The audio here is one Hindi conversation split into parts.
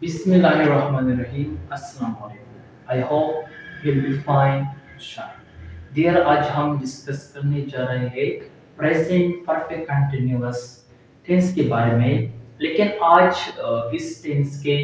बिस्मिल्लाहिर्रहमानिर्रहीम अस्सलाम वालेकुम। I hope you'll be fine shine. Dear, आज हम डिस्कस करने जा रहे हैं प्रेजेंट परफेक्ट कंटिन्यूअस टेंस के बारे में। लेकिन आज इस टेंस के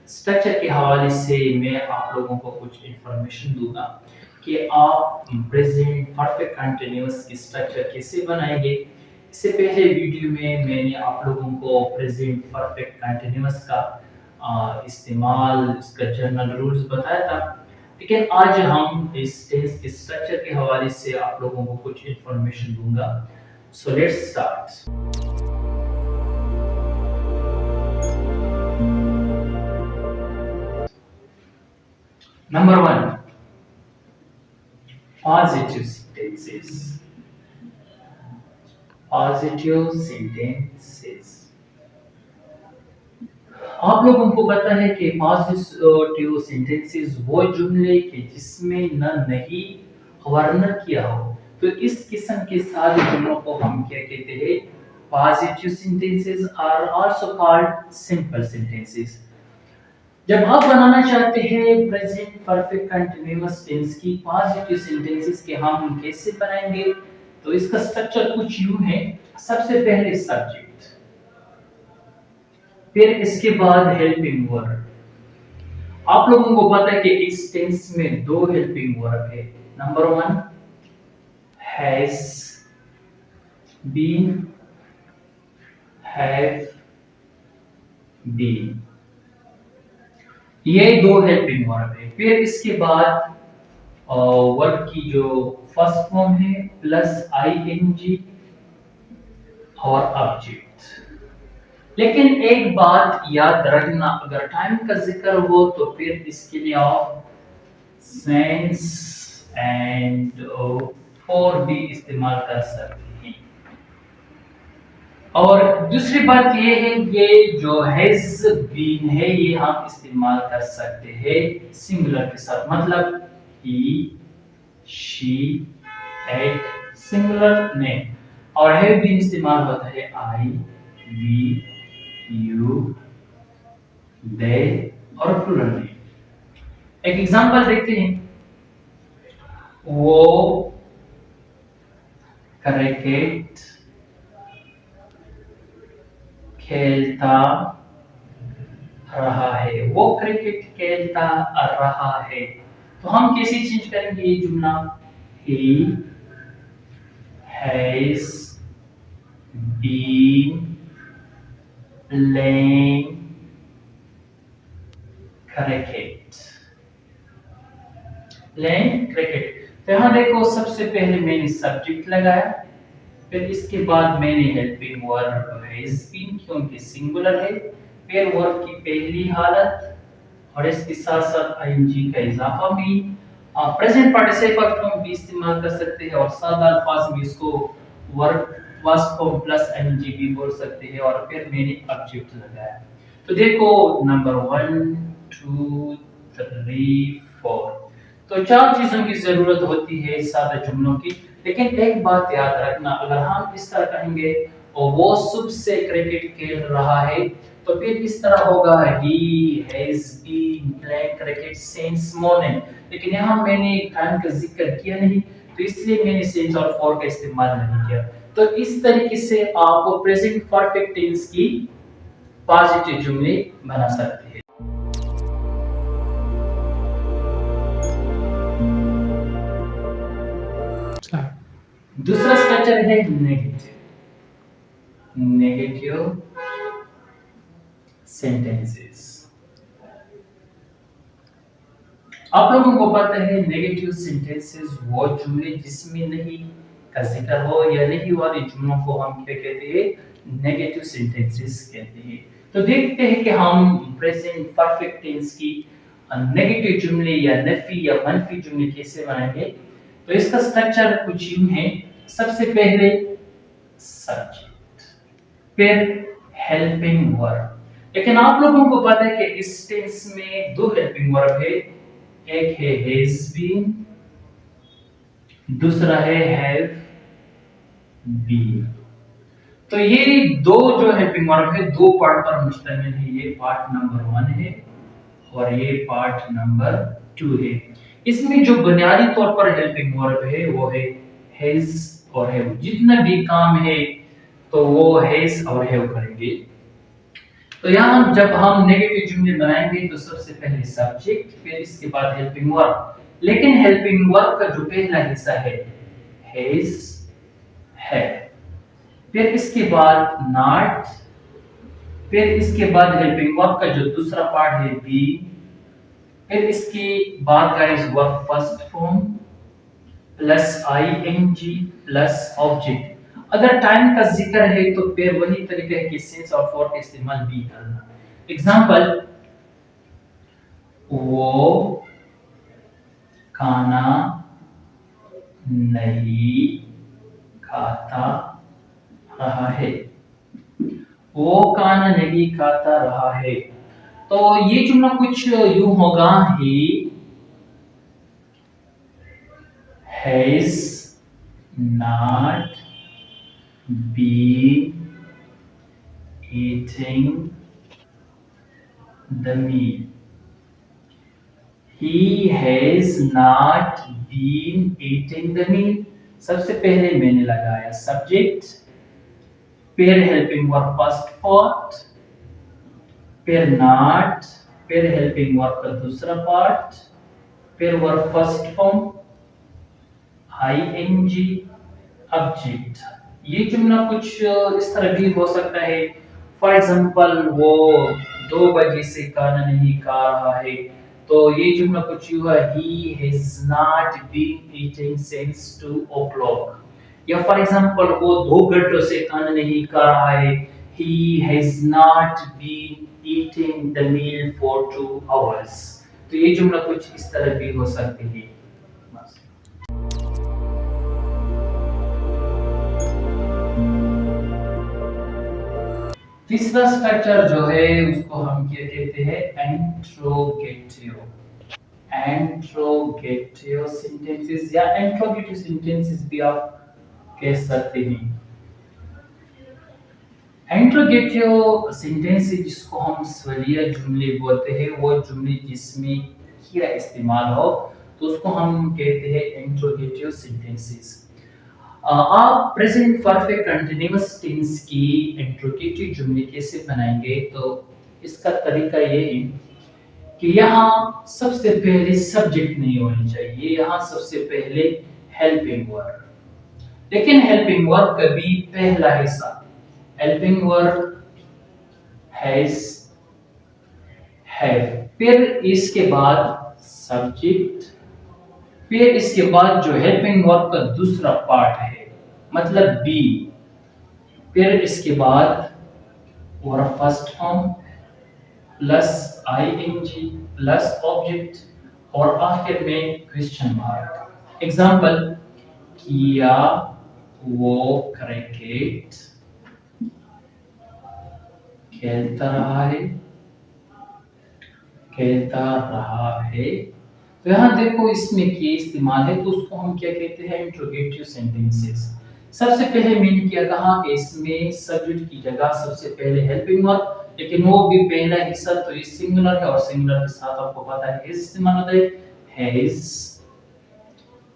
स्ट्रक्चर के हवाले से मैं आप लोगों को कुछ इंफॉर्मेशन दूंगा कि आप प्रेजेंट परफेक्ट कंटिन्यूअस की स्ट्रक्चर कैसे बनाएंगे। इससे पहले वीडियो में मैंने आप लोगों को प्रेजेंट परफेक्ट कंटिन्यूअस का इस्तेमाल, इसका जनरल रूल्स बताया था। लेकिन आज हम इस टेंस के स्ट्रक्चर के हवाले से आप लोगों को कुछ इंफॉर्मेशन दूंगा। So let's start. Number 1, positive sentences. Positive sentences, आप लोगों को पता है कि पॉजिटिव सेंटेंसेस वो जुमले के जिसमें न नहीं वरना किया हो, तो इस किस्म के सारे जुमलों को हम क्या कहते हैं? Positive sentences are also called simple sentences. जब आप बनाना चाहते हैं प्रेजेंट परफेक्ट कंटीन्यूअस टेंस की पॉजिटिव सेंटेंसेस के हम कैसे बनाएंगे, तो इसका स्ट्रक्चर कुछ यूं है। सबसे पहले सब्जेक्ट, फिर इसके बाद हेल्पिंग वर्ब। आप लोगों को पता है कि इस टेंस में दो हेल्पिंग वर्ब है। Number 1 has been, have been, ये दो हेल्पिंग वर्ब है। फिर इसके बाद वर्ब की जो फर्स्ट फॉर्म है प्लस आईएनजी और ऑब्जेक्ट। लेकिन एक बात याद रखना, अगर टाइम का जिक्र हो तो फिर इसके लिए आप सेंस एंड फॉर भी इस्तेमाल कर सकते हैं। और दूसरी बात ये है, ये जो हैज बीन है ये हम इस्तेमाल कर सकते हैं सिंगुलर के साथ, मतलब ही, शी, इट, सिंगुलर नेम। और हैव बीन इस्तेमाल होता है आई, वी, यू, दे और प्लूरल नेम। एक एग्जांपल देखते हैं। वो क्रिकेट खेलता रहा है, वो क्रिकेट खेलता रहा है। तो हम कैसे चेंज करेंगे ये जुमला? He has been playing cricket, playing cricket. तो यहाँ देखो, सबसे पहले मैंने सब्जेक्ट लगाया, फिर इसके बाद मैंने हेल्पिंग वर्ब हैज बीन क्योंकि सिंगुलर है, फिर वर्ब की पहली हालत और इसके साथ साथ आईएनजी का इजाफा भी। प्रेजेंट पार्टिसिपल फॉर्म भी इस्तेमाल कर सकते हैं और सादा अल्फाज में इसको verb first form plus ING भी बोल सकते हैं। और फिर मैंने ऑब्जेक्ट लगाया। तो देखो, नंबर 1 2 3 4, तो चार चीजों की जरूरत होती है सादा जुमलों की। लेकिन एक बात याद रखना, अगर हम इस तरह कहेंगे और वो सुबह से क्रिकेट खेल रहा है, तो फिर इस तरह होगा he has been playing cricket since morning. लेकिन यहाँ मैंने टाइम का जिक्र किया नहीं, तो इसलिए मैंने सिंस और फॉर का इस्तेमाल नहीं किया। तो इस तरीके से आप प्रेजेंट परफेक्ट टेंस की पॉजिटिव जुमले बना सकते हैं। दूसरा स्ट्रक्चर है नेगेटिव, नेगेटिव सेंटेंसेस। आप लोगों को पता है नेगेटिव सेंटेंसेस वो जुमले जिसमें नहीं का जिक्र हो या नहीं वाले जुमलों को हम क्या कहते हैं? नेगेटिव सेंटेंसेस कहते हैं। तो देखते हैं कि हम प्रेजेंट परफेक्ट टेंस की नेगेटिव जुमले या नफी या मनफी जुमले कैसे बनाएंगे। तो इसका स्ट्रक्चर कुछ यूं है। सबसे पहले सब्जेक्ट, फिर हेल्पिंग वर्ब। लेकिन आप लोगों को पता है कि इस टेंस में दो हेल्पिंग वर्ब है, एक है हैज बीन, दूसरा है हैव बीन। तो ये दो जो हेल्पिंग वर्ब है दो पार्ट पर मुश्तमिल है। ये पार्ट नंबर 1 है और ये पार्ट नंबर 2 है। इसमें जो बुनियादी तौर पर हेल्पिंग वर्ब है वो है हैज और हैव। जितना भी काम है तो वो हैज और हैव करेंगे। तो यहाँ जब हम नेगेटिव जुमले बनाएंगे तो सबसे पहले सब्जेक्ट, फिर इसके बाद हेल्पिंग वर्ब। लेकिन हेल्पिंग वर्ब का जो पहला हिस्सा है हैज है, फिर इसके बाद नॉट, फिर इसके बाद हेल्पिंग वर्ब का जो दूसरा पार्ट है बी, फिर इसके बाद guys verb first form plus ING plus object. अगर टाइम का जिक्र है तो फिर वही तरीका है कि सिंस और फॉर का इस्तेमाल भी करना। एग्जांपल, वो खाना नहीं खाता रहा है। वो खाना नहीं खाता रहा है। तो ये जुमला कुछ यूं होगा, he has not been eating the meal. He has not been eating the meal। सबसे पहले मैंने लगाया सब्जेक्ट, फिर हेल्पिंग वर्ब फर्स्ट पार्ट, फिर नॉट, फिर हेल्पिंग वर्ब का दूसरा पार्ट, फिर verb first form ING object. ये जुमला कुछ इस तरह भी हो सकता है। फॉर एग्जांपल, वो 2 बजे से खाना नहीं खा रहा है। तो ये जुमला कुछ यूं है, he has not been eating since 2 o'clock। या फॉर एग्जांपल, वो 2 घंटों से खाना नहीं खा रहा है। he has not been eating the meal for 2 hours। तो ये जुमला कुछ इस तरह भी हो सकती है। तीसरा स्ट्रक्चर जो है उसको हम क्या कहते हैं, इंट्रोगेटिव। इंट्रोगेटिव सेंटेंसेस या इंट्रोगेटिव सेंटेंसेस भी आप कह सकते हैं। इंट्रोगेटिव सेंटेंसेस जिसको हम सवालिया जुमले बोलते हैं, वो जुमले जिसमें किया इस्तेमाल हो तो उसको हम कहते हैं इंट्रोगेटिव सेंटेंसेस। आप प्रेजेंट परफेक्ट कंटीन्यूअस टेंस की इंट्रोगेटिव जुमले कैसे बनाएंगे, तो इसका तरीका ये है कि यहाँ सबसे पहले सब्जेक्ट नहीं होनी चाहिए, यहाँ सबसे पहले हेल्पिंग वर्ब। लेकिन हेल्पिंग वर्ब का भी पहला हिस्सा हेल्पिंग वर्ब हैज, हैव, फिर इसके बाद सब्जेक्ट, फिर इसके बाद जो हेल्पिंग वर्ब का दूसरा पार्ट है मतलब बी, फिर इसके बाद verb first form plus ING plus object और आखिर में क्वेश्चन मार्क। एग्जांपल, किया वो क्रिकेट खेलता रहा है, खेलता रहा है। तो यहाँ देखो इसमें के इस्तेमाल है, तो उसको हम क्या कहते हैं, इंट्रोगेटिव सेंटेंसेस। सबसे पहले मैंने क्या कहा कि इसमें सब्जेक्ट की जगह सबसे पहले हेल्पिंग वर्ब, लेकिन वो भी पहला हिस्सा तो ये सिंगुलर है और सिंगुलर के साथ आपको पता है हैज इस्तेमाल होता है। Has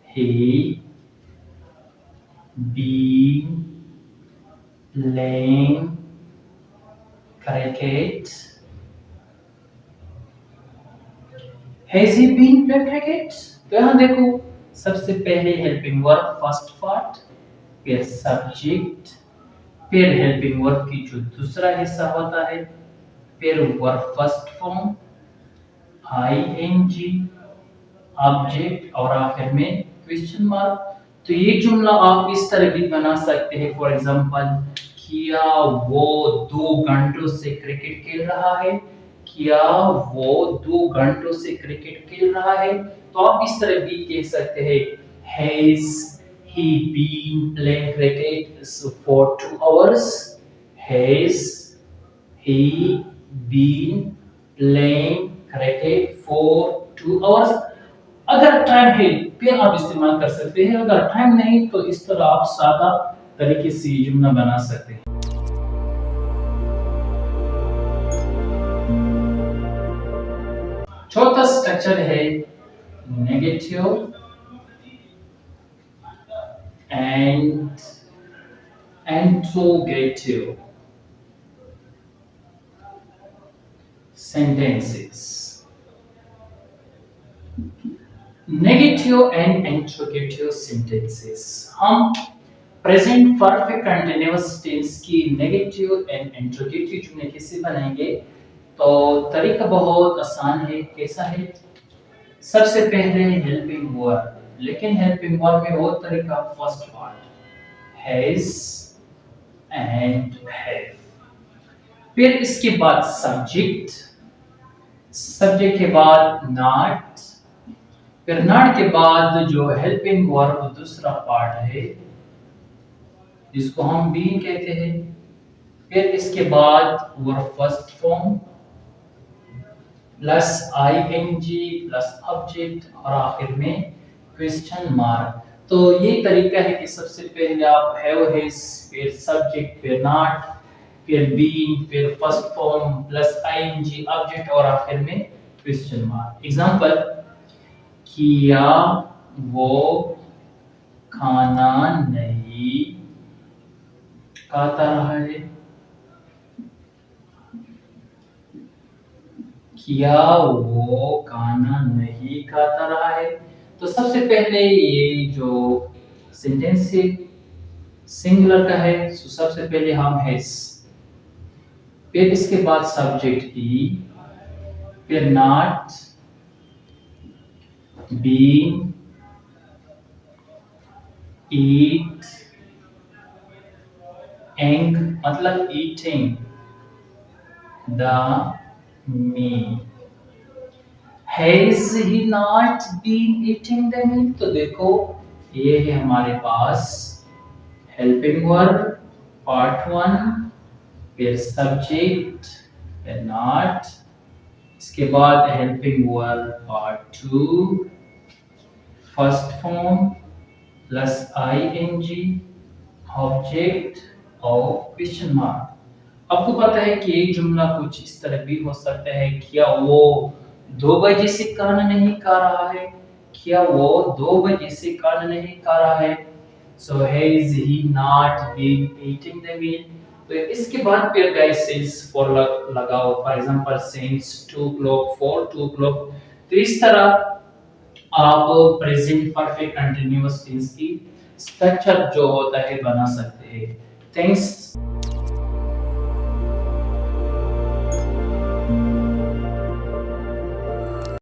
he been playing cricket, Has he been playing cricket? तो यहाँ देखो सबसे पहले हेल्पिंग वर्ब फर्स्ट पार्ट, फिर सब्जेक्ट, फिर हेल्पिंग वर्ब की जो दूसरा हिस्सा होता है, फिर verb first form ING object और आखिर में क्वेश्चन मार्क। तो ये जुमला आप इस तरह भी बना सकते हैं। फॉर एग्जांपल, किया वो 2 घंटों से क्रिकेट खेल रहा है, किया वो 2 घंटों से क्रिकेट खेल रहा है। तो आप इस तरह भी कह सकते हैं, has he been playing cricket for 2 hours? Has he been playing cricket for 2 hours? अगर टाइम है फिर आप इस्तेमाल कर सकते हैं, अगर टाइम नहीं तो इस तरह आप सादा तरीके से जुमला बना सकते हैं। चौथा स्ट्रक्चर है negative and interrogative sentences. Negative and interrogative sentences हम प्रेजेंट परफेक्ट कंटीन्यूअस टेंस की नेगेटिव एंड इंट्रोगेटिव जुमले कैसे बनाएंगे? तो तरीका बहुत आसान है। कैसा है? सबसे पहले हेल्पिंग वर्ब, लेकिन हेल्पिंग वर्ब में वो तरीका first part has and have, फिर इसके बाद सब्जेक्ट, सब्जेक्ट के बाद नॉट, फिर नॉट के बाद जो हेल्पिंग वर्ब दूसरा पार्ट है जिसको हम बीइंग कहते हैं, फिर इसके बाद verb first form plus ING plus object और आखिर में क्वेश्चन मार्क। तो ये तरीका है कि सबसे पहले आप हैव हैज, फिर सब्जेक्ट, फिर नॉट, फिर बीइंग, फिर first form plus ING object और आखिर में क्वेश्चन मार्क। एग्जांपल, किया वो खाना नहीं खाता रहा है, किया वो खाना नहीं खाता रहा है। तो सबसे पहले ये जो सेंटेंस है सिंगुलर का है, तो सबसे पहले हम हैज, फिर इसके बाद सब्जेक्ट ही, फिर नॉट, बीइंग, ईट, एंग मतलब eating, the meal. Has he not been eating the meal? तो देखो ये है हमारे पास हेल्पिंग वर्ब पार्ट वन, फिर सब्जेक्ट, फिर नॉट, इसके बाद helping verb part two, first form plus ING object और क्वेश्चन मार्क। आपको पता है कि एक जुमला कुछ इस तरह भी हो सकता है, क्या वो 2 बजे से खाना नहीं खा रहा है, क्या वो 2 बजे से खाना नहीं खा रहा है। So has he not been eating the meal? तो इसके बाद फिर गाइस सिंस फॉर लगाओ, for example since 2 o'clock, for 2 o'clock। तो इस तरह आप प्रेजेंट परफेक्ट कंटीन्यूअस टेंस की स्ट्रक्चर जो होता है बना सकते हैं। थैंक्स।